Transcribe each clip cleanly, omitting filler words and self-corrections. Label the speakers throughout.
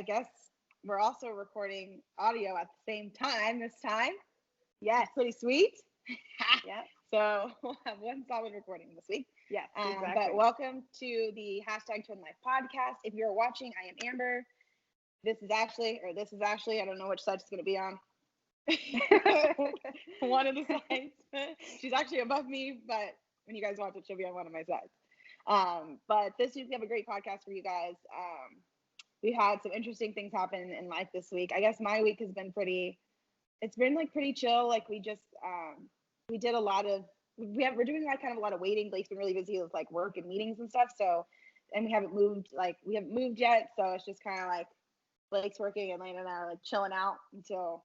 Speaker 1: I guess we're also recording audio at the same time this time.
Speaker 2: Yes.
Speaker 1: Pretty sweet.
Speaker 2: Yeah.
Speaker 1: So we'll have one solid recording this week.
Speaker 2: Yes, exactly.
Speaker 1: But welcome to the #Twin Life podcast. If you're watching, I am Amber. This is Ashley. I don't know which side she's going to be on. One of the sides. She's actually above me, but when you guys watch it, she'll be on one of my sides. But this week we have a great podcast for you guys. We had some interesting things happen in life this week. I guess my week has been pretty chill. Like we just we did a lot of we're doing kind of a lot of waiting. Blake's been really busy with like work and meetings and stuff. So, and we haven't moved yet. So it's just kind of like Blake's working and Lane and I are like chilling out until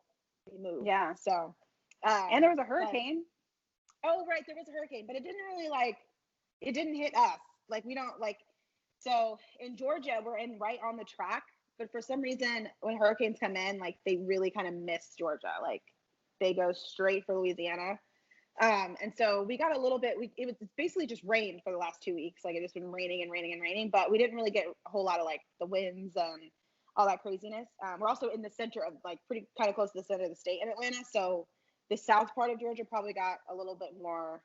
Speaker 1: we move.
Speaker 2: Yeah.
Speaker 1: So,
Speaker 2: and there was a hurricane.
Speaker 1: Right, there was a hurricane, but it didn't really it didn't hit us. Like we don't like. So in Georgia, we're right on the track, but for some reason, when hurricanes come in, like they really kind of miss Georgia. Like they go straight for Louisiana. And so we got a little bit, it's basically just rained for the last 2 weeks. Like it just been raining and raining and raining, but we didn't really get a whole lot of like the winds and all that craziness. We're also in the center of like pretty kind of close to the center of the state in Atlanta. So the south part of Georgia probably got a little bit more,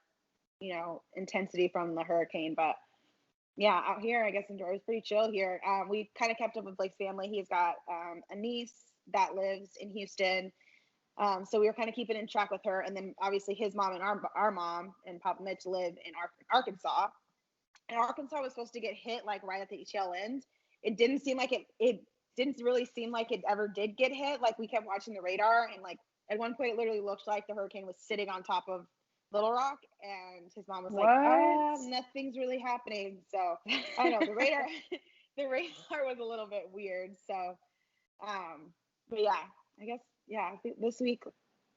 Speaker 1: intensity from the hurricane, but yeah, out here, I guess in Georgia, it's pretty chill here. We kind of kept up with Blake's family. He's got a niece that lives in Houston. So we were kind of keeping in track with her. And then obviously his mom and our mom and Papa Mitch live in Arkansas. And Arkansas was supposed to get hit like right at the tail end. It didn't seem like it didn't really seem like it ever did get hit. Like we kept watching the radar and like at one point it literally looked like the hurricane was sitting on top of Little Rock, and his mom was like, nothing's really happening. So I don't know, the radar was a little bit weird. So but yeah, I guess I think this week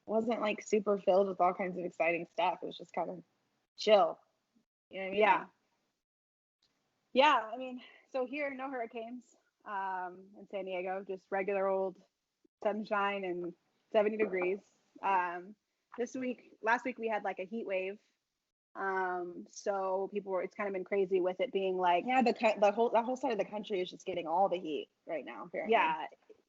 Speaker 1: wasn't like super filled with all kinds of exciting stuff. It was just kind of chill. You know what I mean?
Speaker 2: Yeah. I mean, so here, no hurricanes in San Diego, just regular old sunshine and 70 degrees. Last week we had like a heat wave. So it's kind of been crazy with it being like,
Speaker 1: the whole side of the country is just getting all the heat right now. Apparently.
Speaker 2: Yeah.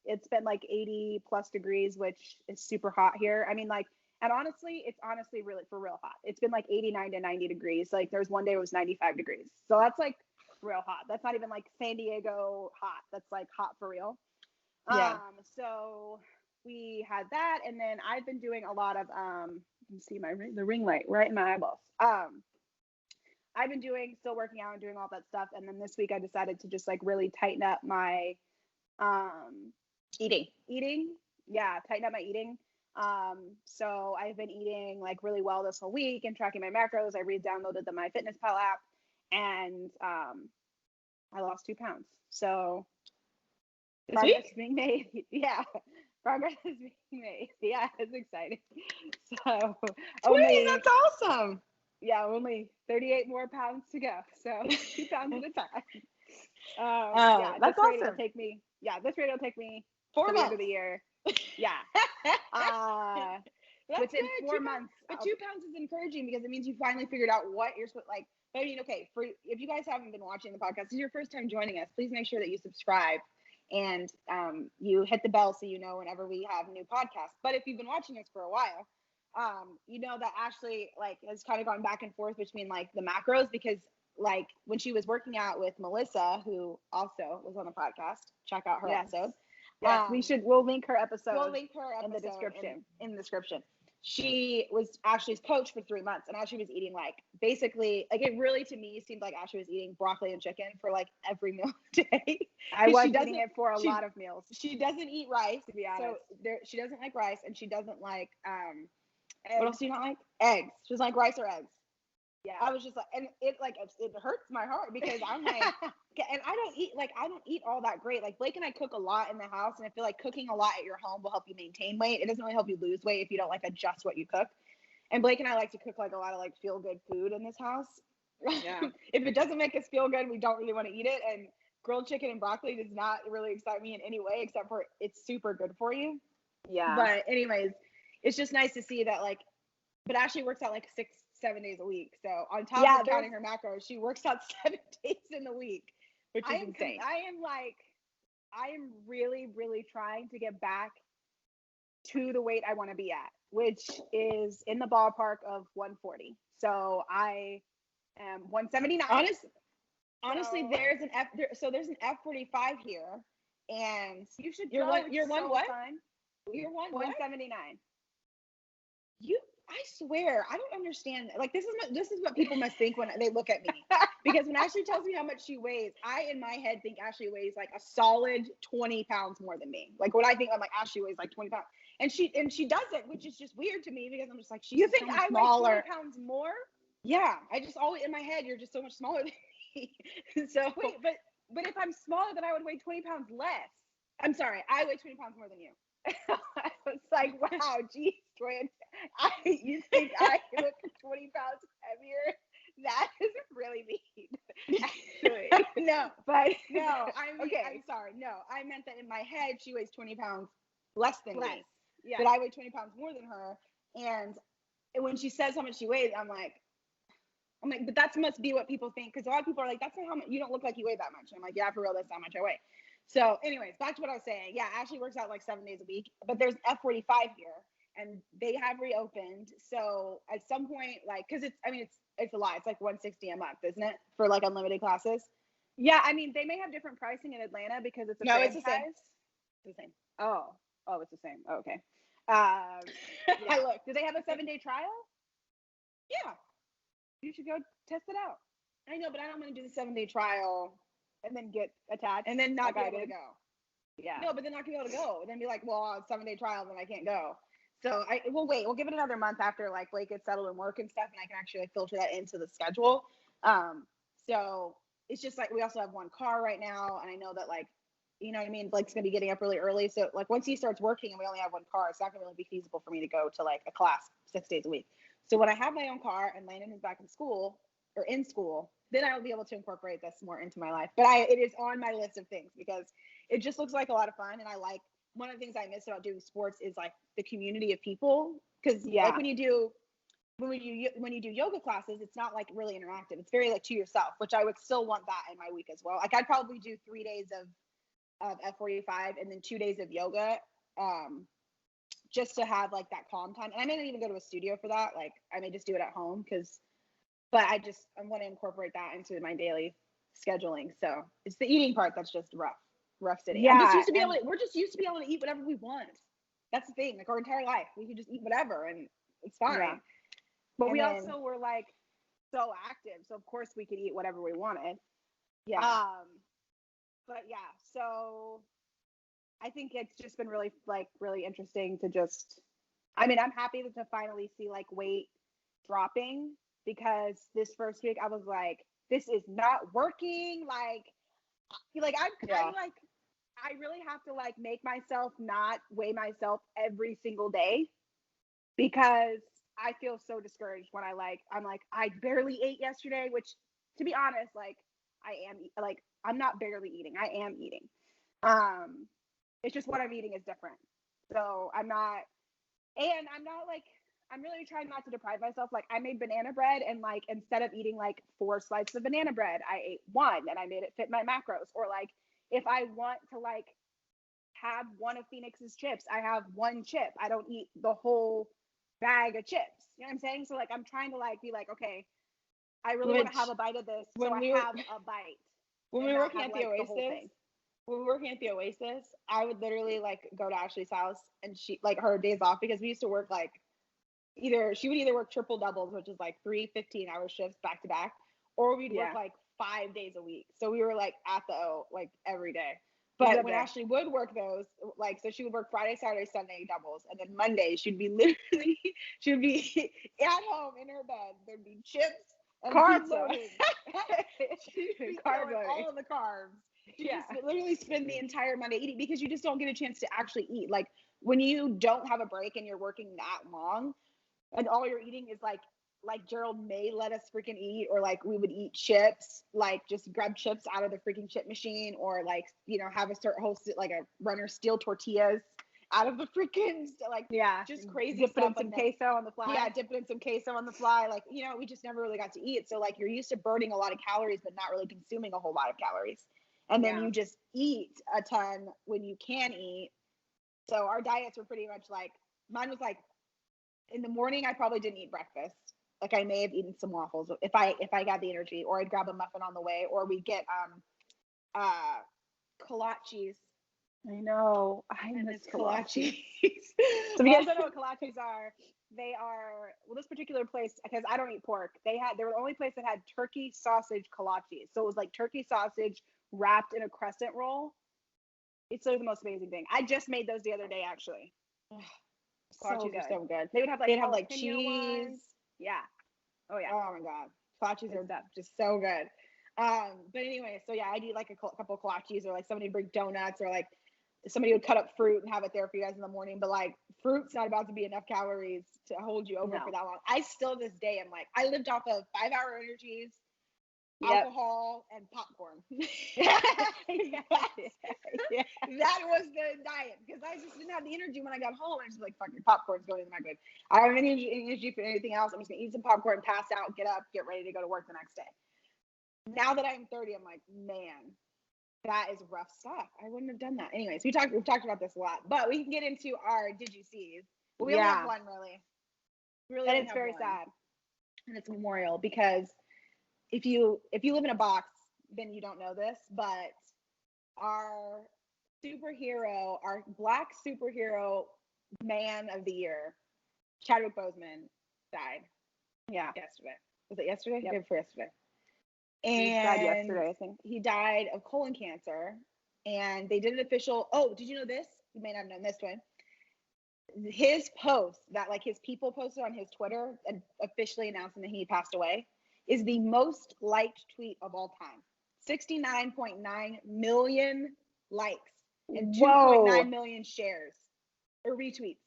Speaker 2: It's been like 80 plus degrees, which is super hot here. I mean, like, and honestly, it's really for real hot. It's been like 89 to 90 degrees. Like there's one day it was 95 degrees. So that's like real hot. That's not even like San Diego hot. That's like hot for real.
Speaker 1: Yeah.
Speaker 2: So we had that. And then I've been doing a lot of, you can see the ring light right in my eyeballs. I've been still working out and doing all that stuff. And then this week I decided to just like really tighten up my,
Speaker 1: eating.
Speaker 2: Tighten up my eating. So I've been eating like really well this whole week and tracking my macros. I re-downloaded the MyFitnessPal app and I lost 2 pounds. So progress is being made. Yeah, progress is being made. Yeah, it's exciting. So
Speaker 1: That's awesome.
Speaker 2: Yeah, only 38 more pounds to go. So 2 pounds at a time.
Speaker 1: That's awesome.
Speaker 2: This rate will take me
Speaker 1: 4
Speaker 2: to the
Speaker 1: months
Speaker 2: end of the year. Yeah. Within 4 months.
Speaker 1: But 2 pounds is encouraging because it means you finally figured out what you're supposed like. But I mean, okay, if you guys haven't been watching the podcast, this is your first time joining us, please make sure that you subscribe and you hit the bell so you know whenever we have new podcasts. But if you've been watching us for a while, you know that Ashley like has kind of gone back and forth between like the macros because like when she was working out with Melissa, who also was on the podcast, check out her episode.
Speaker 2: Yeah, we'll link her episode.
Speaker 1: In the description. In the description. She was Ashley's coach for 3 months, and Ashley was eating like basically like it really to me seemed like Ashley was eating broccoli and chicken for like every meal a day.
Speaker 2: I was eating it for a lot of meals.
Speaker 1: She doesn't eat rice,
Speaker 2: to be honest.
Speaker 1: So she doesn't like rice, and she doesn't like what else do you not like? Eggs. She doesn't like rice or eggs.
Speaker 2: Yeah.
Speaker 1: I was just like, and it hurts my heart because I'm like, and I don't eat all that great. Like Blake and I cook a lot in the house, and I feel like cooking a lot at your home will help you maintain weight. It doesn't really help you lose weight if you don't like adjust what you cook. And Blake and I like to cook like a lot of like feel good food in this house.
Speaker 2: Yeah.
Speaker 1: If it doesn't make us feel good, we don't really want to eat it. And grilled chicken and broccoli does not really excite me in any way, except for it's super good for you.
Speaker 2: Yeah.
Speaker 1: But anyways, it's just nice to see that like, but Ashley works out like 6-7 days a week. So on top of counting her macros, she works out 7 days in the week, which is insane.
Speaker 2: I am really, really trying to get back to the weight I want to be at, which is in the ballpark of 140. So I am 179.
Speaker 1: Honestly,
Speaker 2: So
Speaker 1: there's an F45 here, and
Speaker 2: you should
Speaker 1: you're
Speaker 2: go.
Speaker 1: one. You're
Speaker 2: It's
Speaker 1: one
Speaker 2: so
Speaker 1: what?
Speaker 2: fun.
Speaker 1: You're one what?
Speaker 2: 179.
Speaker 1: I swear, I don't understand. Like, this is what people must think when they look at me. Because when Ashley tells me how much she weighs, I in my head think Ashley weighs like a solid 20 pounds more than me. Like, when I think I'm like Ashley weighs like 20 pounds, and she doesn't, which is just weird to me because I'm just like, she's
Speaker 2: You think
Speaker 1: so much
Speaker 2: I
Speaker 1: smaller.
Speaker 2: weigh 20 pounds more?
Speaker 1: Yeah, I just always in my head you're just so much smaller than me. So
Speaker 2: wait, but if I'm smaller, then I would weigh 20 pounds less.
Speaker 1: I'm sorry, I weigh 20 pounds more than you.
Speaker 2: I was like, wow, geez, Joy, you think I look 20 pounds heavier? That is really mean. Actually.
Speaker 1: No,
Speaker 2: but
Speaker 1: no, I mean,
Speaker 2: okay.
Speaker 1: I'm sorry. No, I meant that in my head she weighs 20 pounds less than me.
Speaker 2: Yeah.
Speaker 1: But I weigh 20 pounds more than her. And when she says how much she weighs, I'm like, but that must be what people think. Because a lot of people are like, that's not how much, you don't look like you weigh that much. I'm like, yeah, for real, that's how much I weigh. So anyways, back to what I was saying. Yeah, Ashley works out like 7 days a week, but there's F45 here and they have reopened. So at some point, like, cause it's a lot. It's like $160 a month, isn't it? For like unlimited classes.
Speaker 2: Yeah. I mean, they may have different pricing in Atlanta because it's a franchise.
Speaker 1: It's the same. It's the same.
Speaker 2: Oh, it's the same. Oh, okay.
Speaker 1: Yeah.
Speaker 2: I look, do they have a 7-day trial?
Speaker 1: Yeah.
Speaker 2: You should go test it out.
Speaker 1: I know, but I don't want to do the 7-day trial
Speaker 2: and then get attached
Speaker 1: and then not be able to go.
Speaker 2: Yeah.
Speaker 1: No, but then not be able to go. And then be like, well, 7-day trial, then I can't go. So we'll wait. We'll give it another month after like Blake gets settled in work and stuff, and I can actually like filter that into the schedule. So it's just like we also have one car right now, and I know that like, you know what I mean? Blake's gonna be getting up really early. So like once he starts working and we only have one car, it's not gonna really be feasible for me to go to like a class 6 days a week. So when I have my own car and Landon is back in school, then I will be able to incorporate this more into my life. But it is on my list of things because it just looks like a lot of fun. And I like, one of the things I miss about doing sports is like the community of people. Cause like when you do yoga classes, it's not like really interactive. It's very like to yourself, which I would still want that in my week as well. Like I'd probably do 3 days of F45 and then 2 days of yoga. Just to have like that calm time. And I may not even go to a studio for that. Like I may just do it at home but I want to incorporate that into my daily scheduling. So it's the eating part that's just rough city.
Speaker 2: Yeah,
Speaker 1: we're just used to be able to eat whatever we want. That's the thing. Like our entire life, we can just eat whatever and it's fine.
Speaker 2: Yeah. But we also were like so active, so of course we could eat whatever we wanted.
Speaker 1: Yeah.
Speaker 2: But yeah, so I think it's just been really interesting to just, I mean, I'm happy to finally see like weight dropping because this first week I was like, this is not working. Like I'm like, I really have to like make myself not weigh myself every single day because I feel so discouraged when I'm like, I barely ate yesterday, which to be honest, like I'm not barely eating. I am eating. It's just what I'm eating is different. So I'm really trying not to deprive myself. Like I made banana bread and like, instead of eating like 4 slices of banana bread, I ate 1 and I made it fit my macros. Or like, if I want to like have one of Phoenix's chips, I have 1 chip. I don't eat the whole bag of chips. You know what I'm saying? So like, I'm trying to like, be like, okay, I really want to have a bite of this. So I have a bite.
Speaker 1: When we were working at the Oasis, I would literally like go to Ashley's house and she like her days off because we used to work like she would either work triple doubles, which is like 3 15-hour shifts back to back, or we'd work like 5 days a week. So we were like at the O like every day. But when Ashley would work those, like, so she would work Friday, Saturday, Sunday doubles, and then Monday she would be at home in her bed. There'd be chips.
Speaker 2: Carb loading.
Speaker 1: Carb loading. All of the carbs. You just literally spend the entire Monday eating because you just don't get a chance to actually eat. Like when you don't have a break and you're working that long and all you're eating is like Gerald may let us freaking eat, or like we would eat chips, like just grab chips out of the freaking chip machine, or like, you know, have a host like a runner steal tortillas out of the freaking just crazy
Speaker 2: dip it
Speaker 1: stuff.
Speaker 2: In some queso on the fly.
Speaker 1: Yeah, dip it in some queso on the fly. Like, you know, we just never really got to eat. So like you're used to burning a lot of calories, but not really consuming a whole lot of calories. And then you just eat a ton when you can eat. So our diets were pretty much like, mine was like, in the morning, I probably didn't eat breakfast. Like I may have eaten some waffles if I got the energy, or I'd grab a muffin on the way, or we'd get kolaches.
Speaker 2: I know. I miss kolaches. So if you guys don't know what kolaches are, they are, well, this particular place, because I don't eat pork, they were the only place that had turkey sausage kolaches. So it was like turkey sausage wrapped in a crescent roll. It's like the most amazing thing. I just made those the other day, actually.
Speaker 1: Kolaches are so good.
Speaker 2: They would have like cheese.
Speaker 1: Ones.
Speaker 2: Yeah. Oh yeah.
Speaker 1: Oh my god. Kolaches are just so good. But anyway, so yeah, I'd eat like a couple of kolaches, or like somebody would bring donuts, or like somebody would cut up fruit and have it there for you guys in the morning. But like fruit's not about to be enough calories to hold you over for that long. I still this day am like, I lived off of 5-hour energies, alcohol, and popcorn. That was the diet, because I just didn't have the energy when I got home. I was just like, fuck, your popcorn's going in the microwave. I don't have any energy for anything else. I'm just gonna eat some popcorn, pass out, get up, get ready to go to work the next day. Now that I'm 30, I'm like, man, that is rough stuff. I wouldn't have done that. Anyways, we've talked about this a lot, but we can get into our did you sees. But we only have one, really.
Speaker 2: And it's very sad.
Speaker 1: And it's Memorial, because if you live in a box, then you don't know this, but our Black superhero man of the year, Chadwick Boseman, died.
Speaker 2: Yeah.
Speaker 1: Yesterday. Was it yesterday?
Speaker 2: Yep.
Speaker 1: Day before yesterday. And
Speaker 2: he died yesterday, I think.
Speaker 1: He died of colon cancer. And they did an official, did you know this? You may not have known this one. His post that like his people posted on his Twitter and officially announcing that he passed away is the most liked tweet of all time. 69.9 million likes and 2.9 million shares or retweets.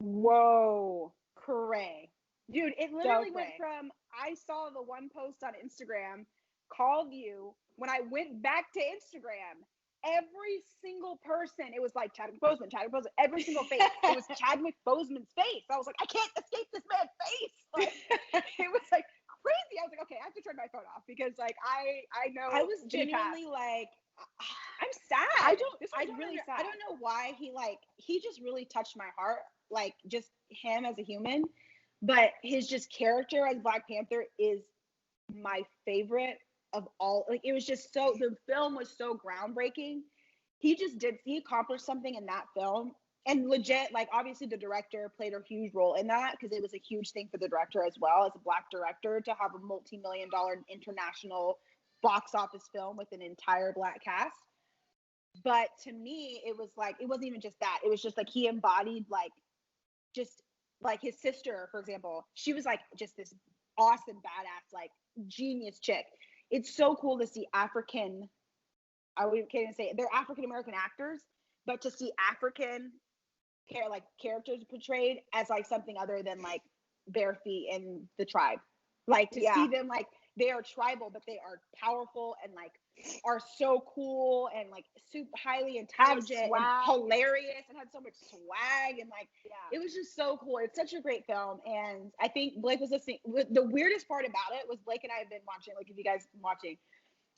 Speaker 2: Whoa.
Speaker 1: Cray.
Speaker 2: Dude, it literally went from, I saw the one post on Instagram, called you. When I went back to Instagram, every single person, it was like Chadwick Boseman, every single face. It was Chadwick Boseman's face. I was like, I can't escape this man's face. Like, it was like crazy. I was like, okay, I have to turn my phone off, because like I know
Speaker 1: I was genuinely like,
Speaker 2: I'm sad.
Speaker 1: I don't know why he just really touched my heart, like just him as a human, but his just character as Black Panther is my favorite of all. Like it was just the film was so groundbreaking. He accomplished something in that film, and legit, like obviously the director played a huge role in that, because it was a huge thing for the director as well, as a Black director, to have a multi-million-dollar international box office film with an entire Black cast. But to me, it was like, it wasn't even just that. It was just like he embodied like, just like his sister, for example, she was like just this awesome, badass, like genius chick. It's so cool to see I can't even say it, they're African American actors, but to see African characters portrayed as like something other than like bare feet in the tribe. Like to see them like they are tribal, but they are powerful and like are so cool and like super highly intelligent and hilarious and had so much swag, and like it was just so cool. It's such a great film, and I think Blake was listening. The weirdest part about it was Blake and I have been watching, like if you guys been watching,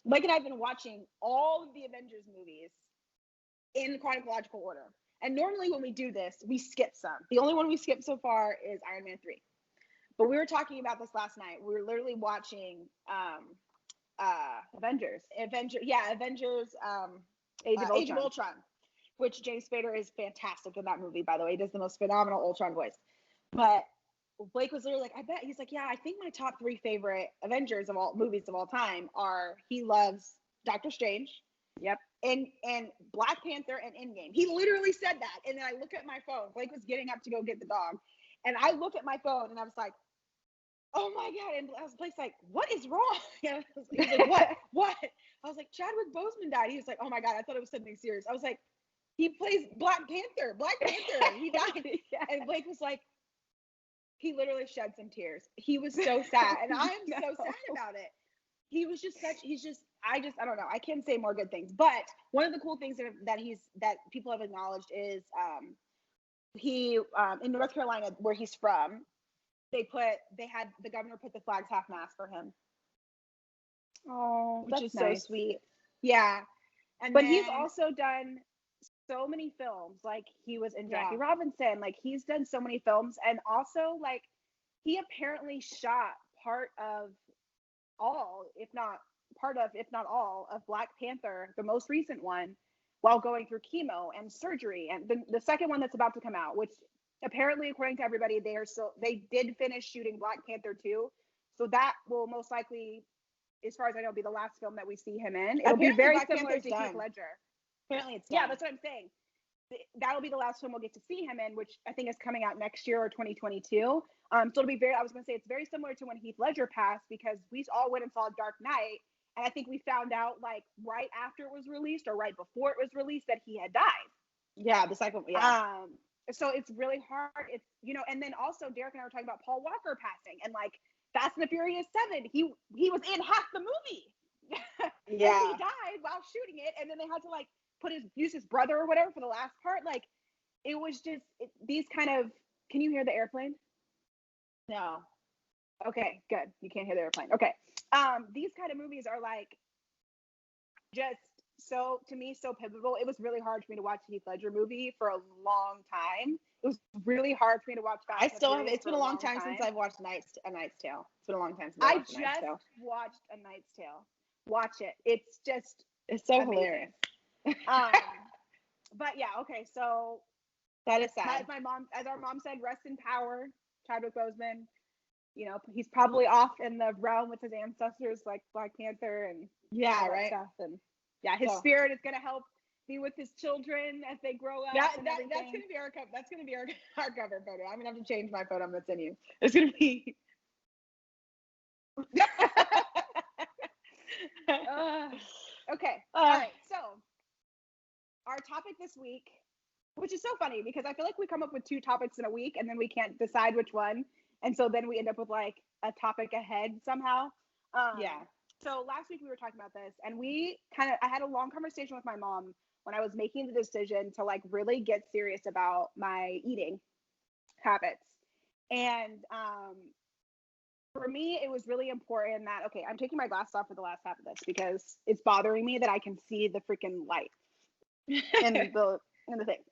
Speaker 1: Blake and I have been watching all of the Avengers movies in chronological order. And normally when we do this, we skip some. The only one we skipped so far is Iron Man 3. But we were talking about this last night. We were literally watching
Speaker 2: Avengers.
Speaker 1: Age of Ultron, which James Spader is fantastic in that movie, by the way. He does the most phenomenal Ultron voice. But Blake was literally like, I bet. He's like, yeah, I think my top 3 favorite Avengers of all movies of all time are, he loves Doctor Strange.
Speaker 2: Yep.
Speaker 1: And Black Panther and Endgame. He literally said that. And then I look at my phone. Blake was getting up to go get the dog. And I look at my phone and I was like, oh my God. And I was like, what is wrong? And he was like, what? I was like, Chadwick Boseman died. He was like, oh my God, I thought it was something serious. I was like, he plays Black Panther. He died. And Blake was like, he literally shed some tears. He was so sad. And I am so sad about it. He was just I don't know. I can't say more good things. But one of the cool things that people have acknowledged is he in North Carolina, where he's from, the governor put the flags half mast for him.
Speaker 2: Oh,
Speaker 1: which is nice. So sweet. Yeah.
Speaker 2: But he's also done so many films. Like he was in Jackie Robinson. Like he's done so many films, and also like he apparently shot part of all, if not all of Black Panther, the most recent one, while going through chemo and surgery, and the second one that's about to come out, which apparently, according to everybody, they did finish shooting Black Panther 2, so that will most likely, as far as I know, be the last film that we see him in. It'll be very similar to Heath Ledger.
Speaker 1: Apparently it's
Speaker 2: done. Yeah, that's what I'm saying. That'll be the last film we'll get to see him in, which I think is coming out next year or 2022. So it'll be I was going to say it's very similar to when Heath Ledger passed, because we all went and saw Dark Knight, and I think we found out like right after it was released or right before it was released that he had died.
Speaker 1: Yeah, the second. Yeah.
Speaker 2: So it's really hard. It's, you know, and then also Derek and I were talking about Paul Walker passing, and like Fast and the Furious 7, he was in half the movie.
Speaker 1: Yeah.
Speaker 2: And he died while shooting it, and then they had to like use his brother or whatever for the last part. Like it was just these kind of. Can you hear the airplane?
Speaker 1: No.
Speaker 2: Okay, good. You can't hear the airplane. Okay. These kind of movies are like just so, to me, so pivotal. It was really hard for me to watch a Heath Ledger movie for a long time. It was really hard for me to watch.
Speaker 1: I still have. It's been a long time since I've watched A Knight's Tale. It's been a long time since
Speaker 2: I just watched A Knight's Tale. Watch it. It's
Speaker 1: so hilarious.
Speaker 2: But yeah, okay. So
Speaker 1: that is sad.
Speaker 2: As our mom said, rest in power, Chadwick Boseman. You know, he's probably off in the realm with his ancestors, like Black Panther and all that stuff. And yeah, his spirit is gonna help be with his children as they grow up.
Speaker 1: That's gonna be our cover photo. I'm gonna have to change my photo I'm gonna send you. It's gonna be.
Speaker 2: Okay. All right. So our topic this week, which is so funny because I feel like we come up with 2 topics in a week and then we can't decide which one. And so then we end up with like a topic ahead somehow.
Speaker 1: Yeah.
Speaker 2: So last week we were talking about this, and I had a long conversation with my mom when I was making the decision to like really get serious about my eating habits. And for me, it was really important that, okay, I'm taking my glasses off for the last half of this because it's bothering me that I can see the freaking light in the thing.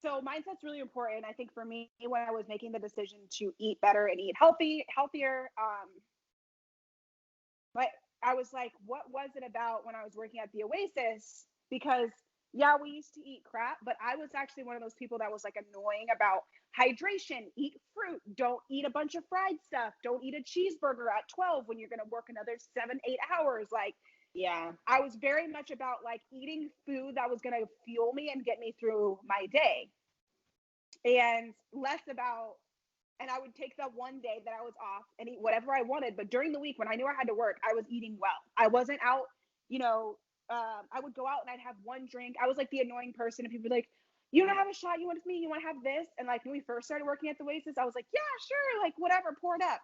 Speaker 2: So mindset's really important. I think for me, when I was making the decision to eat better and eat healthier, but I was like, what was it about when I was working at the Oasis? Because yeah, we used to eat crap, but I was actually one of those people that was like annoying about hydration, eat fruit, don't eat a bunch of fried stuff, don't eat a cheeseburger at 12 when you're going to work another 7-8 hours. Like,
Speaker 1: yeah,
Speaker 2: I was very much about like eating food that was going to fuel me and get me through my day, and less about, and I would take that one day that I was off and eat whatever I wanted. But during the week when I knew I had to work, I was eating well. I wasn't out, you know, I would go out and I'd have one drink. I was like the annoying person, and people were like, you don't have a shot, you want me, you want to have this? And like when we first started working at the Oasis, I was like, yeah, sure, like whatever, pour it up.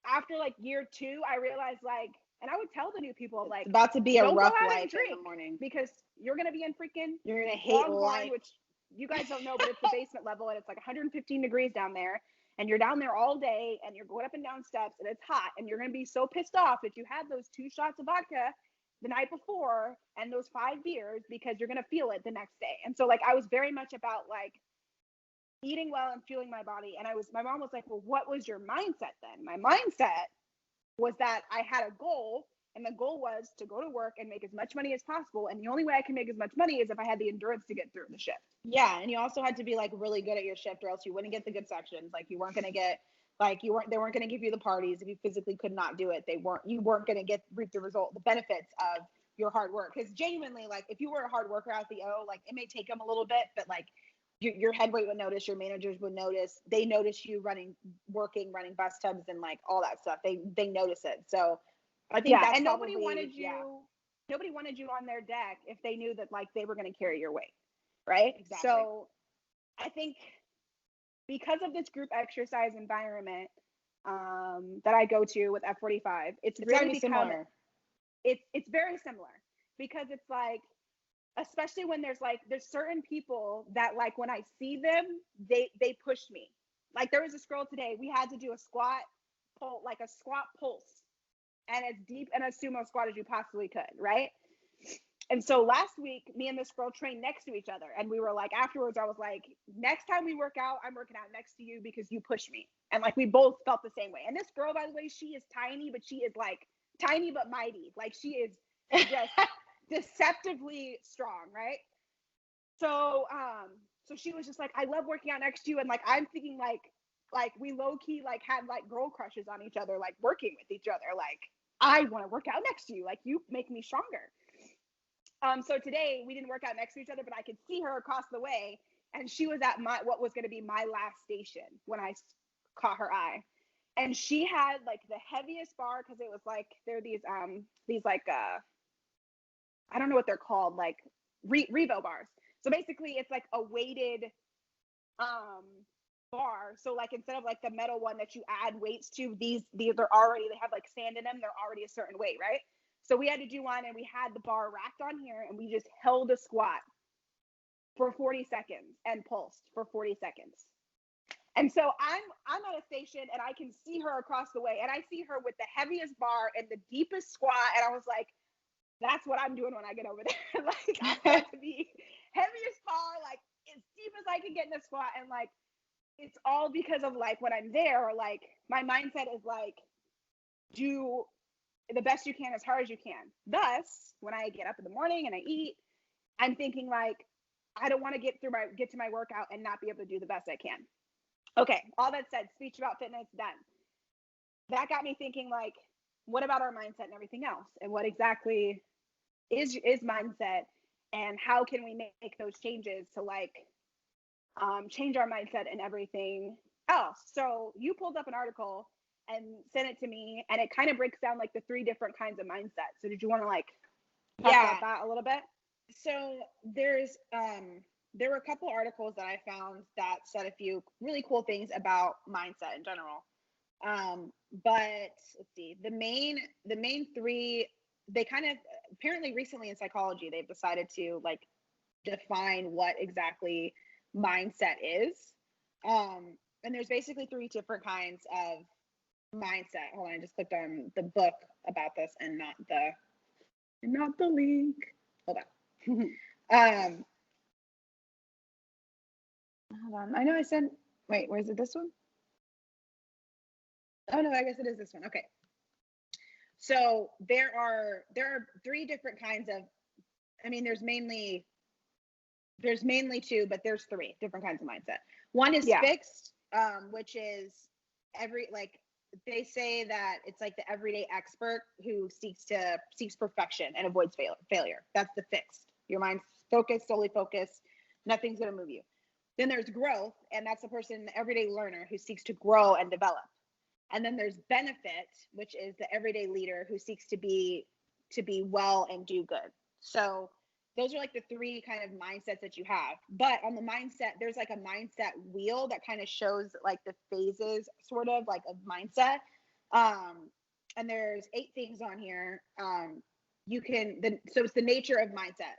Speaker 2: After like year 2, I realized like, and I would tell the new people, like,
Speaker 1: it's about to be a rough life in the morning
Speaker 2: because you're gonna be in freaking,
Speaker 1: you're gonna hate life,
Speaker 2: which you guys don't know, but it's the basement level and it's like 115 degrees down there, and you're down there all day and you're going up and down steps and it's hot, and you're gonna be so pissed off that you had those 2 shots of vodka the night before and those 5 beers, because you're gonna feel it the next day. And so like I was very much about like eating well and fueling my body. And my mom was like, well, what was your mindset then? My mindset was that I had a goal, and the goal was to go to work and make as much money as possible. And the only way I can make as much money is if I had the endurance to get through the shift.
Speaker 1: Yeah. And you also had to be like really good at your shift, or else you wouldn't get the good sections. Like you weren't going to get, like they weren't going to give you the parties if you physically could not do it. You weren't going to reap the benefits of your hard work. Because genuinely, like if you were a hard worker at the O, like it may take them a little bit, but like your head weight would notice, your managers would notice, they notice you running bus tubs and like all that stuff. They notice it. So I think that's, and
Speaker 2: nobody wanted you on their deck if they knew that like they were going to carry your weight, right?
Speaker 1: Exactly.
Speaker 2: So I think because of this group exercise environment that I go to with F45, it's really similar. It's very similar, because it's like, especially when there's certain people that like when I see them, they push me. Like there was this girl today, we had to do a squat pulse, and as deep in a sumo squat as you possibly could, right? And so last week, me and this girl trained next to each other. And we were like, afterwards, I was like, next time we work out, I'm working out next to you because you push me. And like, we both felt the same way. And this girl, by the way, she is tiny, but she is like tiny but mighty. Like, she is just deceptively strong, right? So, so she was just like, I love working out next to you. And like, I'm thinking like we low key like had like girl crushes on each other, like working with each other. Like, I want to work out next to you. Like, you make me stronger. So today we didn't work out next to each other, but I could see her across the way, and she was at what was going to be my last station when I caught her eye. And she had like the heaviest bar, because it was like, they're these like I don't know what they're called, like Revo bars. So basically it's like a weighted bar. So like, instead of like the metal one that you add weights to, these are already, they have like sand in them, they're already a certain weight, right? So we had to do one, and we had the bar racked on here, and we just held a squat for 40 seconds and pulsed for 40 seconds. And so I'm at a station, and I can see her across the way, and I see her with the heaviest bar and the deepest squat, and I was like, that's what I'm doing when I get over there. Like, I want to be heaviest bar, like as deep as I can get in the squat. And like, it's all because of like, when I'm there, like my mindset is like, do the best you can as hard as you can. Thus, when I get up in the morning and I eat, I'm thinking like, I don't want to get to my workout and not be able to do the best I can. Okay, all that said, speech about fitness done. That got me thinking like, what about our mindset and everything else? And what exactly is mindset, and how can we make those changes to like change our mindset and everything else? So you pulled up an article and sent it to me, and it kind of breaks down like the 3 different kinds of mindset. So did you want to like talk about that a little bit?
Speaker 1: So there were a couple articles that I found that said a few really cool things about mindset in general. But let's see, the main 3, they kind of, apparently recently in psychology, they've decided to like define what exactly mindset is. And there's basically 3 different kinds of mindset. Hold on, I just clicked on the book about this and not the link. Hold on. Hold on. I know I said, wait, where's it? This one? Oh no, I guess it is this one. Okay. So there are 3 different kinds of, I mean, there's mainly 2, but there's 3 different kinds of mindset. One is fixed, which is they say that it's like the everyday expert who seeks perfection and avoids failure. That's the fixed. Your mind's focused, solely focused. Nothing's going to move you. Then there's growth, and that's the person, the everyday learner who seeks to grow and develop. And then there's benefit, which is the everyday leader who seeks to be well and do good. So those are like the 3 kind of mindsets that you have. But on the mindset, there's like a mindset wheel that kind of shows like the phases sort of like of mindset. And there's 8 things on here. So it's the nature of mindset: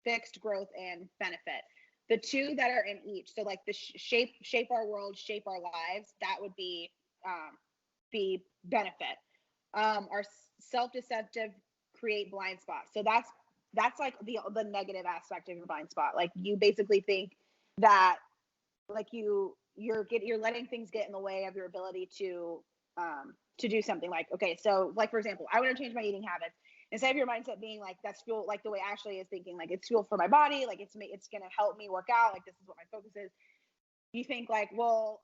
Speaker 1: fixed, growth, and benefit. The 2 that are in each, so like the shape our world, shape our lives, that would be benefit. Our self-deceptive, create blind spots. So that's like the negative aspect of your blind spot. Like, you basically think that like you're letting things get in the way of your ability to do something. Like, okay, so like, for example, I want to change my eating habits. Instead of your mindset being like, that's fuel, like the way Ashley is thinking, like it's fuel for my body, like it's going to help me work out, like this is what my focus is. You think like, well,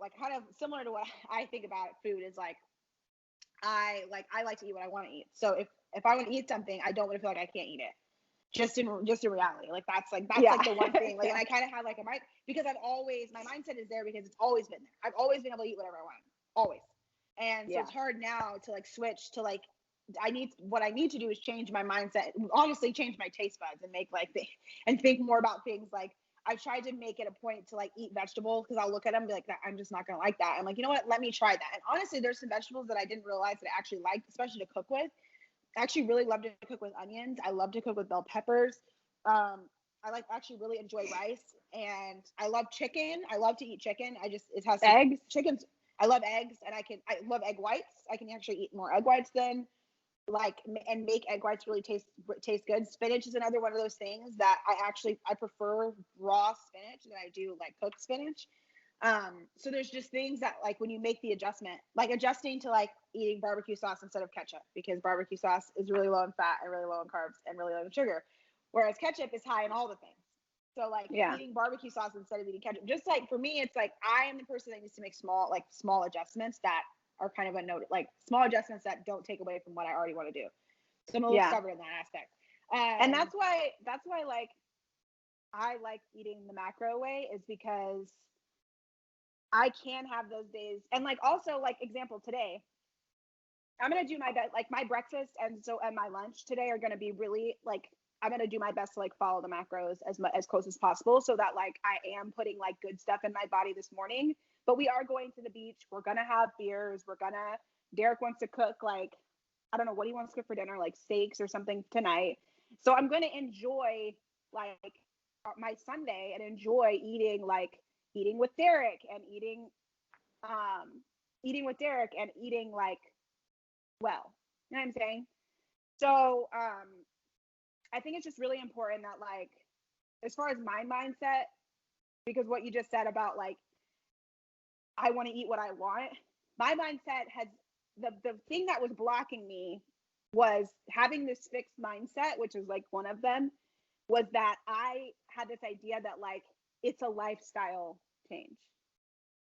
Speaker 1: like kind of similar to what I think about food is like, I like to eat what I want to eat. So if I want to eat something, I don't want to feel like I can't eat it. Just in reality, like that's like the one thing. Like, and I kind of have like because my mindset is there because it's always been there. I've always been able to eat whatever I want, always. And so it's hard now to like switch to like, what I need to do is change my mindset, honestly change my taste buds and make like and think more about things. Like, I've tried to make it a point to like eat vegetables, because I'll look at them and be like, I'm just not gonna like that. I'm like, you know what, let me try that. And honestly, there's some vegetables that I didn't realize that I actually liked, especially to cook with. I actually really love to cook with onions. I love to cook with bell peppers. I actually really enjoy rice, and I love chicken. I love to eat chicken. It has
Speaker 2: eggs.
Speaker 1: Chicken's I love eggs, and I love egg whites. I can actually eat more egg whites than like, and make egg whites really taste good. Spinach is another one of those things that I prefer raw spinach than I do like cooked spinach. So there's just things that like when you make the adjustment, like adjusting to like eating barbecue sauce instead of ketchup, because barbecue sauce is really low in fat and really low in carbs and really low in sugar, whereas ketchup is high in all the things. So like eating barbecue sauce instead of eating ketchup, just like for me, it's like I am the person that needs to make small adjustments that are kind of unnoticed, like small adjustments that don't take away from what I already want to do. So I'm a little stubborn in that aspect.
Speaker 2: And that's why like I like eating the macro way, is because I can have those days. And like also like example today, I'm gonna do my best, like my breakfast and my lunch today are gonna be really like, I'm gonna do my best to like follow the macros as close as possible, so that like I am putting like good stuff in my body this morning. But we are going to the beach. We're gonna have beers. Derek wants to cook, like, I don't know what he wants to cook for dinner, like steaks or something tonight. So I'm gonna enjoy like my Sunday and enjoy eating with Derek and eating like well. You know what I'm saying? So I think it's just really important that like, as far as my mindset, because what you just said about like I want to eat what I want, my mindset has the thing that was blocking me was having this fixed mindset, which is like one of them, was that I had this idea that like it's a lifestyle change.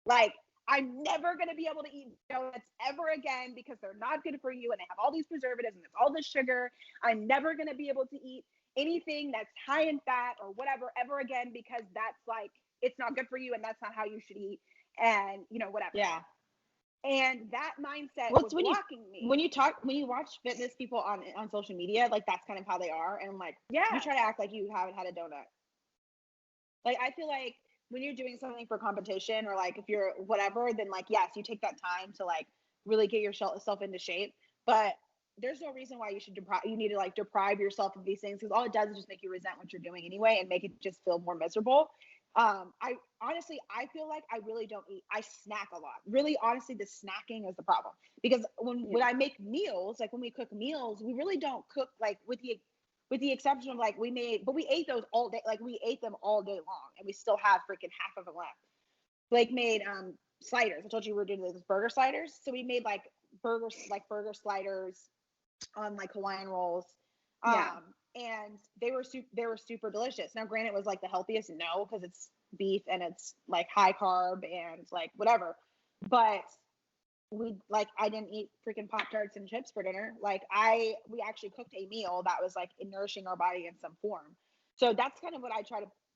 Speaker 2: Like, I'm never going to be able to eat donuts ever again because they're not good for you and they have all these preservatives and there's all this sugar. I'm never going to be able to eat anything that's high in fat or whatever ever again, because that's like, it's not good for you and that's not how you should eat, and you know, whatever.
Speaker 1: Yeah.
Speaker 2: And that mindset was blocking me.
Speaker 1: When you watch fitness people on social media, like that's kind of how they are. And I'm like, you try to act like you haven't had a donut. Like, I feel like when you're doing something for competition, or like if you're whatever, then like, yes, you take that time to like really get yourself into shape. But there's no reason why you need to like deprive yourself of these things, because all it does is just make you resent what you're doing anyway and make it just feel more miserable. I honestly, I feel like I really don't eat. I snack a lot. Really, honestly, the snacking is the problem, because when I make meals, like when we cook meals, we really don't cook like with the exception of like we ate those all day, like we ate them all day long, and we still have freaking half of them left. Blake made sliders. I told you we were doing those burger sliders, so we made like burger sliders on like Hawaiian rolls. And they were super delicious. Now, granted, it was like the healthiest, no, because it's beef and it's like high carb and like whatever. But I didn't eat freaking Pop-Tarts and chips for dinner. Like we actually cooked a meal that was like nourishing our body in some form. So that's kind of what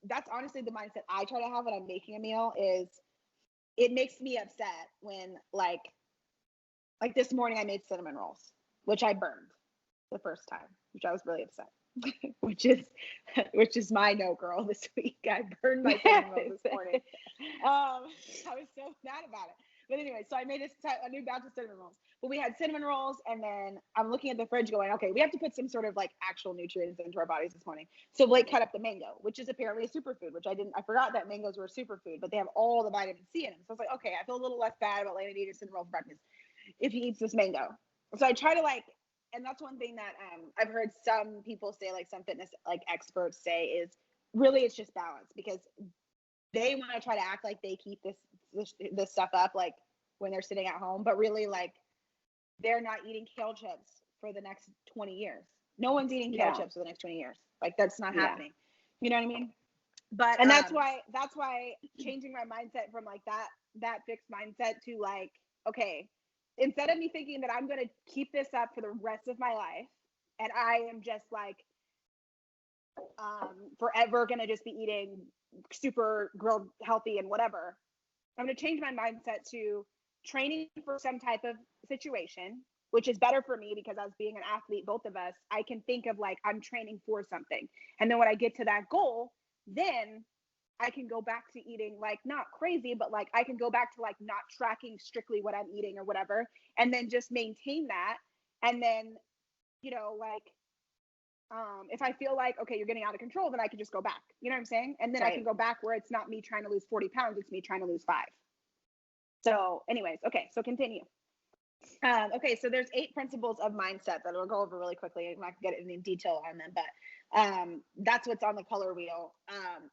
Speaker 1: that's honestly the mindset I try to have when I'm making a meal. Is it makes me upset when like this morning I made cinnamon rolls, which I burned the first time, which I was really upset. which is my no girl this week. I burned my cinnamon rolls this morning. I was so mad about it. But anyway, so I made a new batch of cinnamon rolls. But we had cinnamon rolls, and then I'm looking at the fridge going, okay, we have to put some sort of like actual nutrients into our bodies this morning. So Blake cut up the mango, which is apparently a superfood, which I forgot that mangoes were a superfood, but they have all the vitamin C in them. So I was like, okay, I feel a little less bad about letting him eat a cinnamon roll for breakfast if he eats this mango. So I try to like, and that's one thing that I've heard some people say, like some fitness like experts say, is really it's just balance, because they want to try to act like they keep this stuff up like when they're sitting at home, but really like they're not eating kale chips for the next 20 years. No one's eating kale chips for the next 20 years. Like that's not happening. You know what I mean? But
Speaker 2: and that's why changing my mindset from like that fixed mindset to like, okay, instead of me thinking that I'm going to keep this up for the rest of my life and I am just like forever going to just be eating super grilled healthy and whatever, I'm going to change my mindset to training for some type of situation, which is better for me, because as being an athlete, both of us, I can think of like I'm training for something. And then when I get to that goal, then I can go back to eating like not crazy, but like I can go back to like not tracking strictly what I'm eating or whatever, and then just maintain that. And then, you know, like if I feel like, okay, you're getting out of control, then I can just go back. You know what I'm saying? And then I can go back where it's not me trying to lose 40 pounds, it's me trying to lose 5. So anyways, okay, so continue.
Speaker 1: Okay, so there's 8 principles of mindset that I'll go over really quickly. I'm not gonna get into detail on them, but that's what's on the color wheel.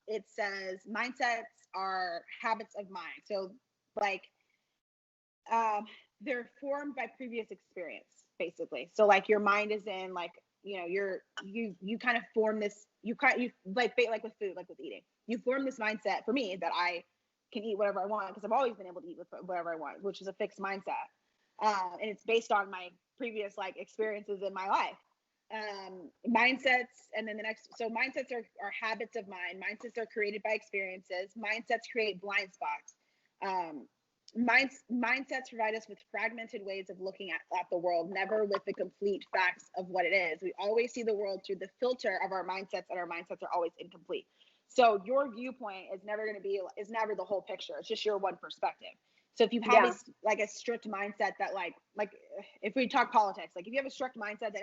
Speaker 1: It says mindsets are habits of mind. So like they're formed by previous experience, basically. So like your mind is in like, you know, you kind of form this, you like with food, like with eating, you form this mindset for me that I can eat whatever I want because I've always been able to eat with whatever I want, which is a fixed mindset. And it's based on my previous like experiences in my life. Mindsets, and then the next, so mindsets are habits of mind. Mindsets are created by experiences. Mindsets create blind spots. Mindsets provide us with fragmented ways of looking at the world, never with the complete facts of what it is. We always see the world through the filter of our mindsets, and our mindsets are always incomplete. So your viewpoint is never the whole picture. It's just your one perspective. So if you have a strict mindset that like if we talk politics, like if you have a strict mindset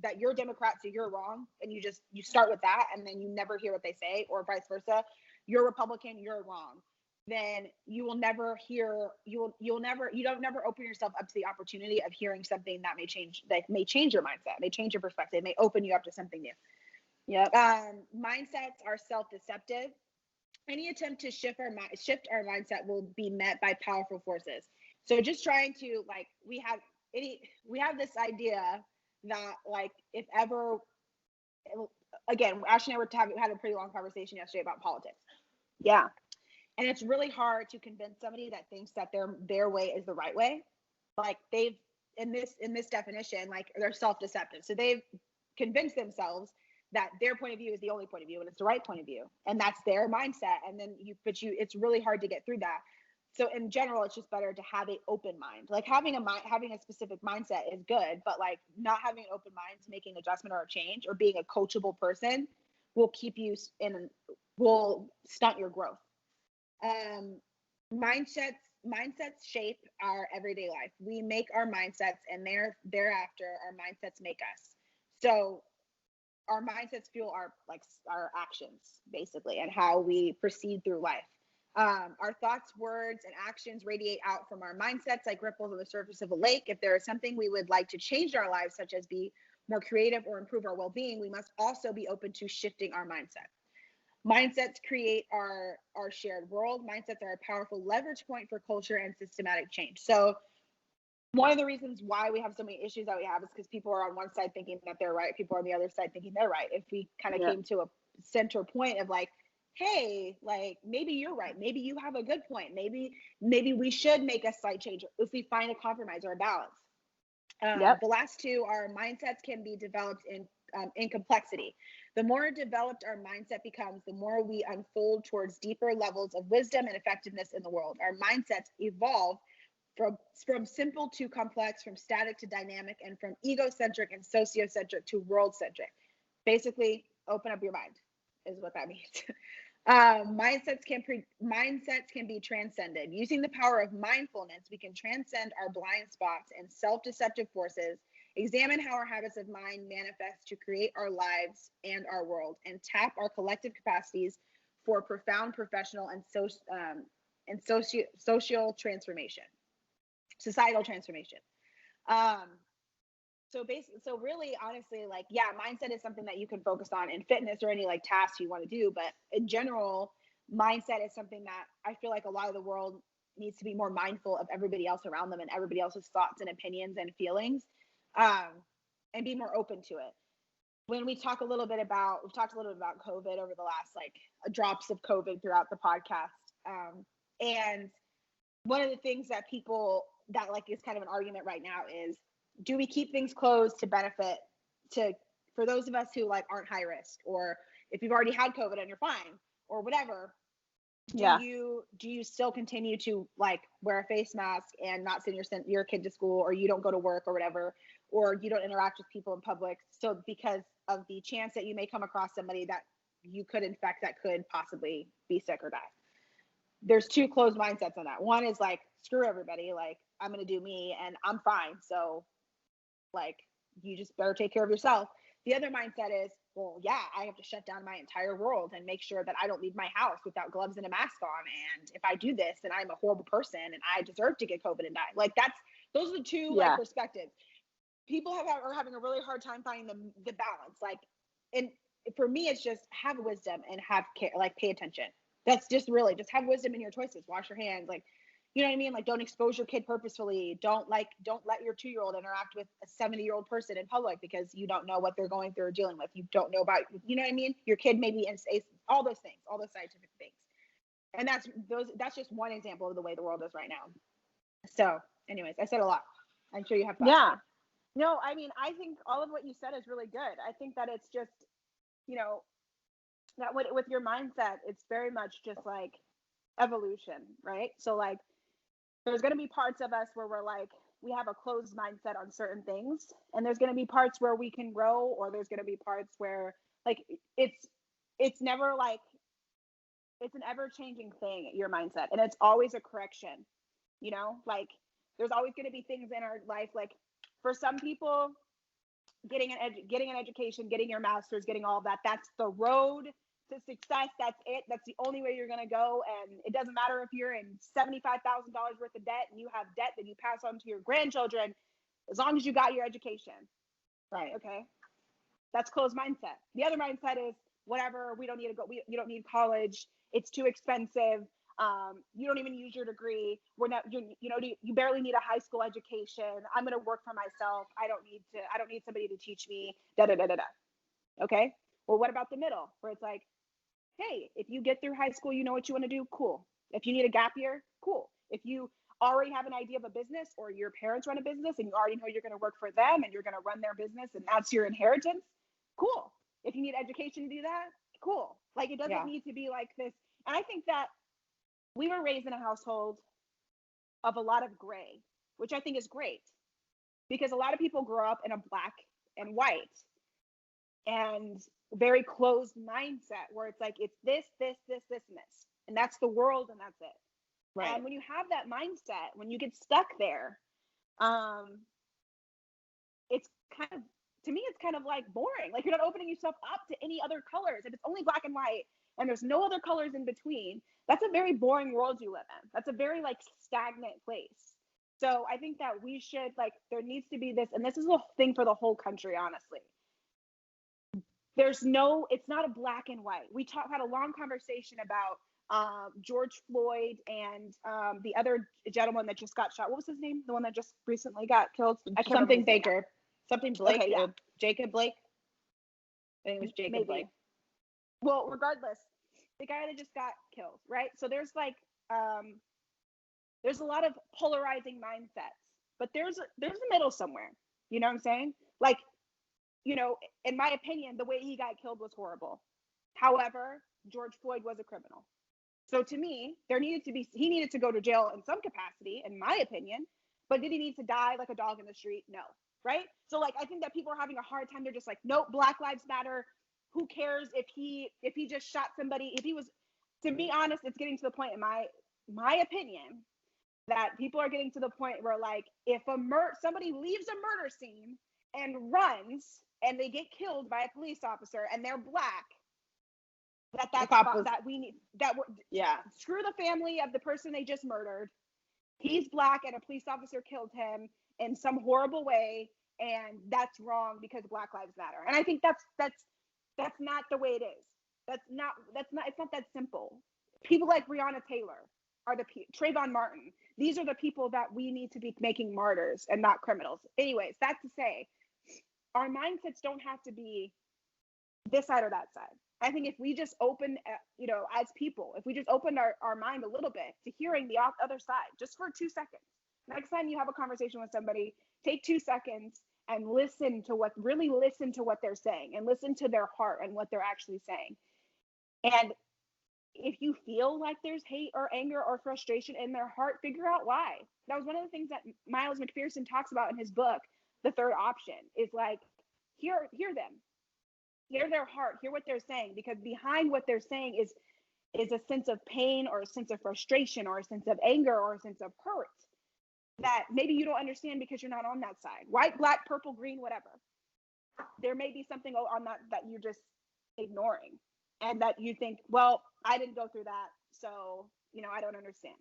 Speaker 1: that you're Democrat, so you're wrong, and you start with that, and then you never hear what they say, or vice versa, you're Republican, you're wrong, then you will never hear, you don't never open yourself up to the opportunity of hearing something that may change your mindset, may change your perspective, may open you up to something new.
Speaker 2: Yep.
Speaker 1: Mindsets are self-deceptive. Any attempt to shift our mindset will be met by powerful forces. So just trying to like, we have this idea that like, if ever, again, Ashley and I had a pretty long conversation yesterday about politics.
Speaker 2: Yeah.
Speaker 1: And it's really hard to convince somebody that thinks that their way is the right way. Like they've, in this definition, like they're self-deceptive. So they've convinced themselves that their point of view is the only point of view and it's the right point of view, and that's their mindset. And then it's really hard to get through that. So in general, it's just better to have an open mind. Like having a specific mindset is good, but like not having an open mind to making an adjustment or a change or being a coachable person will will stunt your growth. Mindsets shape our everyday life. We make our mindsets, and thereafter our mindsets make us. So our mindsets fuel our actions, basically, and how we proceed through life. Our thoughts, words, and actions radiate out from our mindsets like ripples on the surface of a lake. If there is something we would like to change in our lives, such as be more creative or improve our well-being, we must also be open to shifting our mindset. Mindsets create our shared world. Mindsets are a powerful leverage point for culture and systematic change. So one of the reasons why we have so many issues that we have is because people are on one side thinking that they're right, people are on the other side thinking they're right. If we kind of came to a center point of like, hey, like maybe you're right, maybe you have a good point, maybe we should make a slight change if we find a compromise or a balance. The last two are mindsets can be developed in complexity. The more developed our mindset becomes, the more we unfold towards deeper levels of wisdom and effectiveness in the world. Our mindsets evolve from simple to complex, from static to dynamic, and from egocentric and sociocentric to world-centric. Basically, open up your mind is what that means. Mindsets can be transcended. Using the power of mindfulness, we can transcend our blind spots and self-deceptive forces, examine how our habits of mind manifest to create our lives and our world, and tap our collective capacities for profound professional and social transformation. Societal transformation. So really, honestly, like, yeah, mindset is something that you can focus on in fitness or any like tasks you want to do. But in general, mindset is something that I feel like a lot of the world needs to be more mindful of everybody else around them and everybody else's thoughts and opinions and feelings, and be more open to it. When we've talked a little bit about COVID over the last like drops of COVID throughout the podcast. And one of the things that like is kind of an argument right now is, do we keep things closed to benefit for those of us who like aren't high risk, or if you've already had COVID and you're fine or whatever, do you still continue to like wear a face mask and not send your kid to school, or you don't go to work or whatever, or you don't interact with people in public, so because of the chance that you may come across somebody that you could infect that could possibly be sick or die? There's two closed mindsets on that. One is like, screw everybody, like I'm gonna do me and I'm fine, so like you just better take care of yourself. The other mindset is, well, yeah, I have to shut down my entire world and make sure that I don't leave my house without gloves and a mask on. And if I do this, then I'm a horrible person and I deserve to get COVID and die. Like those are the two like perspectives. People are having a really hard time finding the balance. Like, and for me, it's just have wisdom and have care, like pay attention. That's just really just have wisdom in your choices. Wash your hands, like, you know what I mean? Like, don't expose your kid purposefully. Don't let your 2-year-old interact with a 70-year-old person in public because you don't know what they're going through or dealing with. You don't know about, you know what I mean? Your kid may be in all those things, all those scientific things. And that's just one example of the way the world is right now. So, anyways, I said a lot. I'm sure you have thoughts.
Speaker 2: Yeah. No, I mean, I think all of what you said is really good. I think that it's just, you know, that with your mindset, it's very much just like evolution, right? So like, there's going to be parts of us where we're like, we have a closed mindset on certain things. And there's going to be parts where we can grow, or there's going to be parts where like, it's never like, it's an ever changing thing, your mindset. And it's always a correction, you know, like there's always going to be things in our life. Like for some people, getting an education, getting your master's, getting all of that, that's the road to success. That's it. That's the only way you're going to go. And it doesn't matter if you're in $75,000 worth of debt and you have debt that you pass on to your grandchildren, as long as you got your education.
Speaker 1: Right.
Speaker 2: Okay. That's closed mindset. The other mindset is whatever, we don't need to go. You don't need college. It's too expensive. You don't even use your degree. You barely need a high school education. I'm going to work for myself. I don't need somebody to teach me. Da, da, da, da, da. Okay. Well, what about the middle where it's like, hey, if you get through high school, you know what you want to do. Cool. If you need a gap year, cool. If you already have an idea of a business or your parents run a business and you already know you're going to work for them and you're going to run their business and that's your inheritance, cool. If you need education to do that, cool. Like it doesn't need to be like this. And I think that we were raised in a household of a lot of gray, which I think is great because a lot of people grow up in a black and white and very closed mindset where it's like, it's this, and this, and that's the world and that's it. Right. And when you have that mindset, when you get stuck there, it's kind of, to me, it's kind of like boring. Like you're not opening yourself up to any other colors. If it's only black and white and there's no other colors in between, that's a very boring world you live in. That's a very like stagnant place. So I think that we should like, there needs to be this, and this is a thing for the whole country, honestly. It's not a black and white. We had a long conversation about George Floyd and the other gentleman that just got shot. What was his name? The one that just recently got killed?
Speaker 1: Something Baker. Something Blake.
Speaker 2: Okay, yeah.
Speaker 1: Jacob Blake. I think it was Jacob
Speaker 2: Maybe.
Speaker 1: Blake.
Speaker 2: Well, regardless, the guy that just got killed, right? So there's like, there's a lot of polarizing mindsets, but there's a middle somewhere. You know what I'm saying? Like, you know, in my opinion, the way he got killed was horrible. However, George Floyd was a criminal. So to me, he needed to go to jail in some capacity, in my opinion, but did he need to die like a dog in the street? No. Right? So like, I think that people are having a hard time. They're just like, nope, Black Lives Matter. Who cares if he just shot somebody? If he was, to be honest, it's getting to the point in my opinion that people are getting to the point where like, if somebody leaves a murder scene and runs and they get killed by a police officer and they're black, screw the family of the person they just murdered. He's black and a police officer killed him in some horrible way, and that's wrong because Black Lives Matter. And I think that's not the way it is. It's not that simple. People like Breonna Taylor are Trayvon Martin. These are the people that we need to be making martyrs and not criminals. Anyways, that's to say, our mindsets don't have to be this side or that side. I think if we just open, as people, if we just open our mind a little bit to hearing the other side, just for 2 seconds. Next time you have a conversation with somebody, take 2 seconds and listen to what they're saying and listen to their heart and what they're actually saying. And if you feel like there's hate or anger or frustration in their heart, figure out why. That was one of the things that Miles McPherson talks about in his book, The Third Option, is like, hear them. Hear their heart, hear what they're saying, because behind what they're saying is a sense of pain or a sense of frustration or a sense of anger or a sense of hurt that maybe you don't understand because you're not on that side. White, black, purple, green, whatever. there may be something on that you're just ignoring, and that you think, well, I didn't go through that, so I don't understand.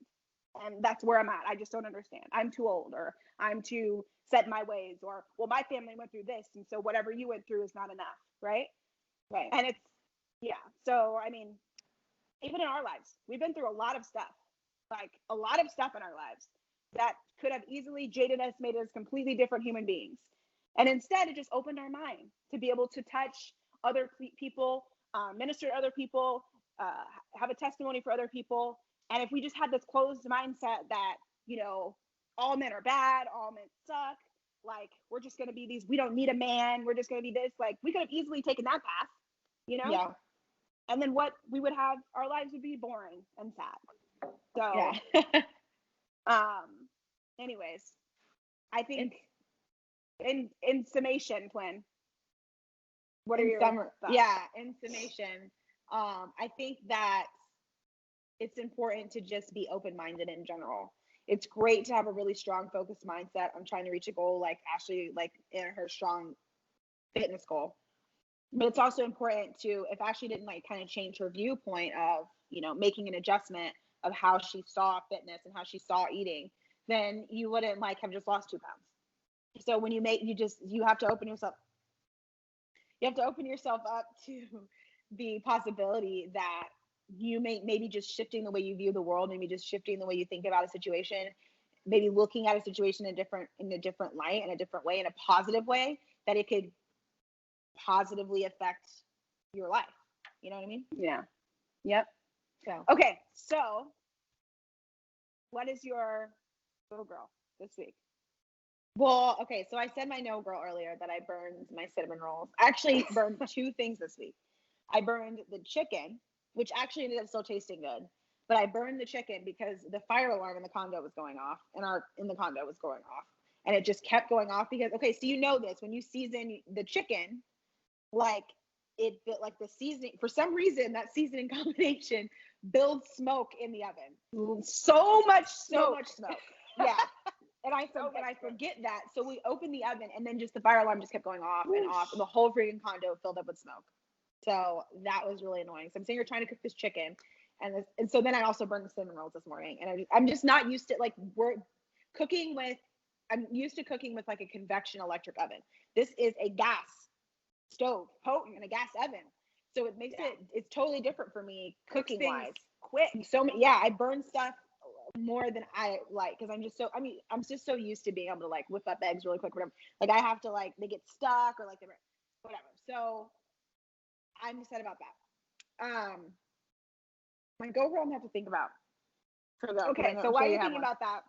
Speaker 2: And that's where I'm at. I just don't understand. I'm too old, or I'm too set in my ways, or, well, my family went through this, and so whatever you went through is not enough, right?
Speaker 1: Right.
Speaker 2: And it's, yeah. So I mean, even in our lives, we've been through a lot of stuff, like a lot of stuff in our lives that could have easily jaded us, made us completely different human beings. And instead, it just opened our mind to be able to touch other people, minister to other people, have a testimony for other people. And if we just had this closed mindset that, all men are bad, all men suck, like, we're just going to be these, we don't need a man, we're just going to be this, like, we could have easily taken that path,
Speaker 1: Yeah.
Speaker 2: and then what we would have, our lives would be boring and sad. So,
Speaker 1: Yeah.
Speaker 2: anyways, I think in summation, Twin, what are your thoughts?
Speaker 1: Yeah, in summation, I think that it's important to just be open-minded in general. It's great to have a really strong focused mindset on trying to reach a goal, like Ashley, like in her strong fitness goal. But it's also important to, if Ashley didn't like kind of change her viewpoint of, making an adjustment of how she saw fitness and how she saw eating, then you wouldn't like have just lost 2 pounds. So when you have to open yourself, up to the possibility that you maybe just shifting the way you view the world, maybe just shifting the way you think about a situation, maybe looking at a situation in a different light, in a different way, in a positive way, that it could positively affect your life. You know what I mean?
Speaker 2: Yeah. Yep.
Speaker 1: So
Speaker 2: okay, so what is your go girl this week?
Speaker 1: Well, okay, so I said my no girl earlier, that I burned my cinnamon rolls. I actually burned 2 things this week. I burned the chicken, which actually ended up still tasting good, but I burned the chicken because the fire alarm in the condo was going off, and it just kept going off because, okay, so this, when you season the chicken, like like the seasoning, for some reason that seasoning combination builds smoke in the oven.
Speaker 2: So much smoke.
Speaker 1: Yeah. And I forget that. So we opened the oven, and then just the fire alarm just kept going off and off, and the whole freaking condo filled up with smoke. So that was really annoying. So I'm sitting here trying to cook this chicken, and so then I also burned the cinnamon rolls this morning, and I'm just not used to, like, I'm used to cooking with like a convection electric oven. This is a gas stove, potent, and a gas oven. So it makes it's totally different for me cooking wise.
Speaker 2: Quick.
Speaker 1: I burn stuff more than I like, because I'm just so used to being able to like whip up eggs really quick, whatever. Like I have to, like, they get stuck or like whatever. So I'm upset about that. My go girl, I'm gonna have to think about.
Speaker 2: Okay, so while you're thinking about that,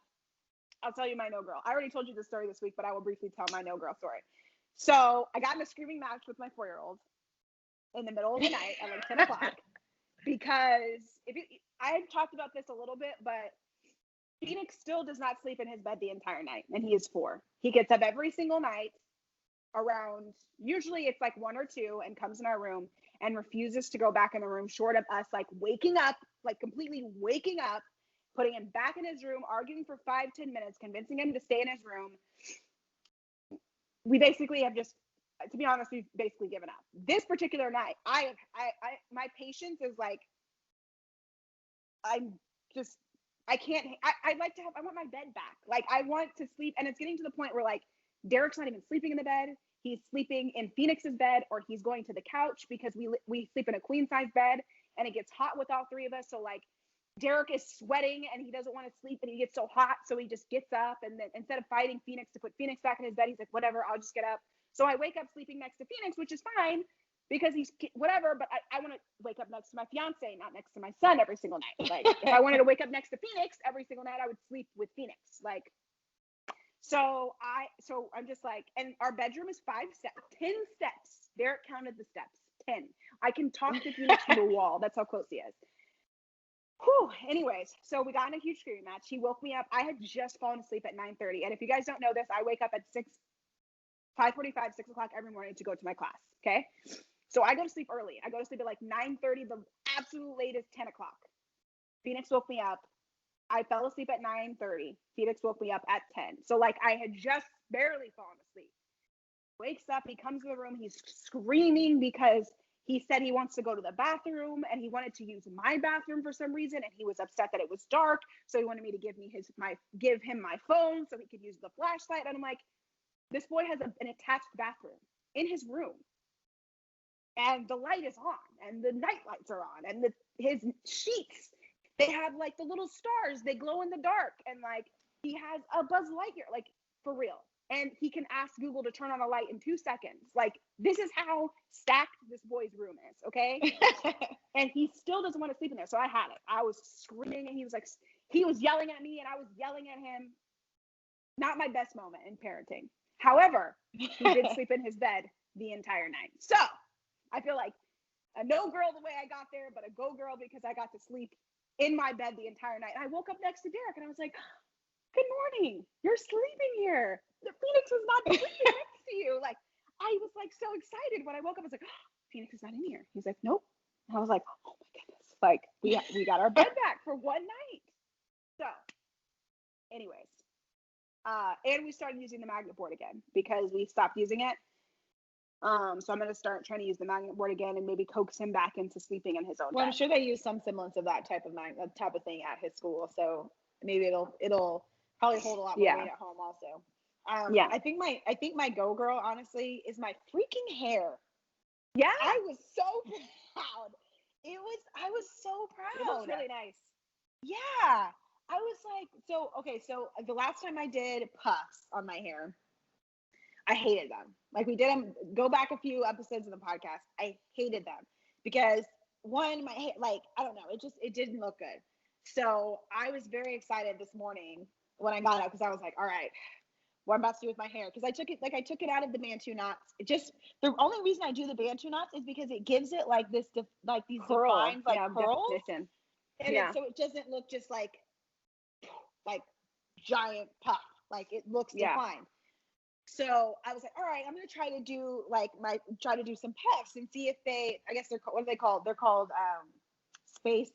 Speaker 2: I'll tell you my no girl. I already told you the story this week, but I will briefly tell my no girl story. So I got in a screaming match with my 4-year-old in the middle of the night at like 10 o'clock because I've talked about this a little bit, but Phoenix still does not sleep in his bed the entire night, and he is 4. He gets up every single night around, usually it's like 1 or 2, and comes in our room and refuses to go back in the room, short of us like waking up, like completely waking up, putting him back in his room, arguing for 5-10 minutes, convincing him to stay in his room. We basically have just, to be honest, we've basically given up. This particular night, my patience is like, I want my bed back. Like, I want to sleep, and it's getting to the point where, like, Derek's not even sleeping in the bed. He's sleeping in Phoenix's bed, or he's going to the couch because we sleep in a queen size bed, and it gets hot with all 3 of us. So like, Derek is sweating and he doesn't want to sleep, and he gets so hot, so he just gets up, and then instead of fighting Phoenix to put Phoenix back in his bed, he's like, whatever, I'll just get up. So I wake up sleeping next to Phoenix, which is fine because he's whatever, but I want to wake up next to my fiance, not next to my son every single night. Like, if I wanted to wake up next to Phoenix every single night, I would sleep with Phoenix. Like, so I'm just like, and our bedroom is 5 steps, 10 steps. Derek counted the steps, 10. I can talk to Phoenix through the wall. That's how close he is. Whew. Anyways, so we got in a huge screaming match. He woke me up. I had just fallen asleep at 9:30. And if you guys don't know this, I wake up at 5:45, 6 o'clock every morning to go to my class. Okay. So I go to sleep early. I go to sleep at like 9:30, the absolute latest 10 o'clock. Phoenix woke me up. I fell asleep at 9:30. Phoenix woke me up at 10. So like, I had just barely fallen asleep. wakes up, he comes to the room, he's screaming because he said he wants to go to the bathroom and he wanted to use my bathroom for some reason, and he was upset that it was dark, so he wanted me to give him my phone so he could use the flashlight. And I'm like, this boy has an attached bathroom in his room, and the light is on, and the night lights are on, and his sheets, they have like the little stars, they glow in the dark, and like he has a Buzz Lightyear, like for real. And he can ask Google to turn on a light in 2 seconds. Like, this is how stacked this boy's room is, okay? And he still doesn't want to sleep in there. So I had it. I was screaming, and he was yelling at me, and I was yelling at him. Not my best moment in parenting. However, he did sleep in his bed the entire night. So I feel like a no girl the way I got there, but a go girl because I got to sleep in my bed the entire night. And I woke up next to Derek, and I was like, good morning, you're sleeping here. The Phoenix is not sleeping next to you. Like, I was like so excited when I woke up. I was like, oh, Phoenix is not in here. He's like, nope. And I was like, oh my goodness. Like, we got our bed back for one night. So anyways, and we started using the magnet board again because we stopped using it. So I'm going to start trying to use the magnet board again and maybe coax him back into sleeping in his own bed.
Speaker 1: I'm sure they use some semblance of that type of thing at his school. So maybe it'll probably hold a lot more weight at home also. I think my go girl honestly is my freaking hair.
Speaker 2: Yeah.
Speaker 1: I was so proud. I was so proud.
Speaker 2: It looks really nice.
Speaker 1: Yeah. I was like, so the last time I did puffs on my hair, I hated them. Like, we did them, go back a few episodes of the podcast. I hated them because one, my hair, like, I don't know, it didn't look good. So I was very excited this morning when I got up because I was like, all right, what I'm about to do with my hair. Because I took it out of the Bantu knots. The only reason I do the Bantu knots is because it gives it like these defined curls.
Speaker 2: Definition.
Speaker 1: And so it doesn't look just like giant puff. Like, it looks defined. So I was like, all right, I'm gonna try to do some puffs and see if what are they called? They're called space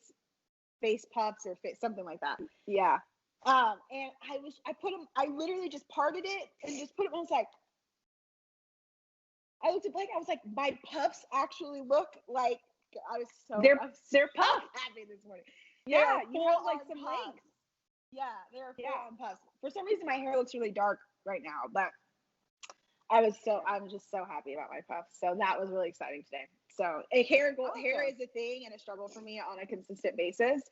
Speaker 1: puffs or something like that.
Speaker 2: Yeah.
Speaker 1: And I literally just parted it and just put it on. I looked at Blake, I was like, my puffs actually look like,
Speaker 2: they're
Speaker 1: puff
Speaker 2: puff
Speaker 1: happy this morning.
Speaker 2: Yeah, you have like some
Speaker 1: puffs.
Speaker 2: length.
Speaker 1: Yeah, they're full on puffs. For some reason, my hair looks really dark right now, but I'm just so happy about my puffs. So that was really exciting today. So hair is a thing and a struggle for me on a consistent basis.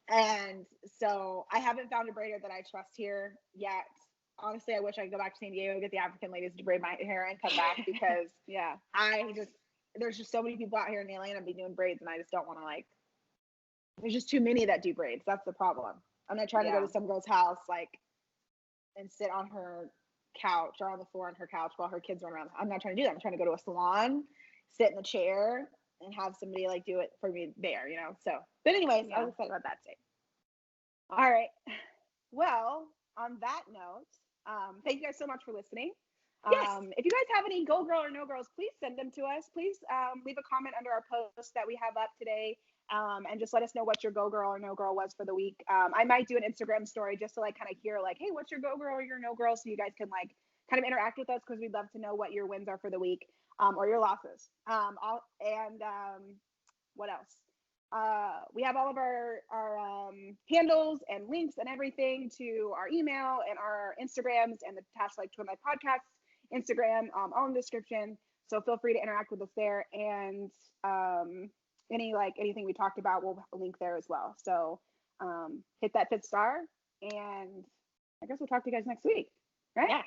Speaker 1: And so I haven't found a braider that I trust here yet. Honestly, I wish I could go back to San Diego, get the African ladies to braid my hair and come back because there's just so many people out here in Atlanta be doing braids, and I just don't want to there's just too many that do braids. That's the problem. I'm not trying to go to some girl's house and sit on her couch or on the floor on her couch while her kids run around. I'm not trying to do that. I'm trying to go to a salon, sit in the chair, and have somebody do it for me there, So, but anyways, I was excited about that today.
Speaker 2: All right. Well, on that note, thank you guys so much for listening.
Speaker 1: Yes.
Speaker 2: If you guys have any go girl or no girls, please send them to us. Please leave a comment under our post that we have up today, and just let us know what your go girl or no girl was for the week. I might do an Instagram story just to kind of hear hey, what's your go girl or your no girl, so you guys can kind of interact with us, because we'd love to know what your wins are for the week, or your losses. What else? We have all of our handles and links and everything to our email and our Instagrams and the Tash Like Twin Life Podcast Instagram, all in the description. So feel free to interact with us there, and anything we talked about, we'll link there as well. So hit that 5th star, and I guess we'll talk to you guys next week, right?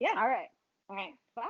Speaker 1: Yeah.
Speaker 2: All right.
Speaker 1: Bye.
Speaker 2: Bye.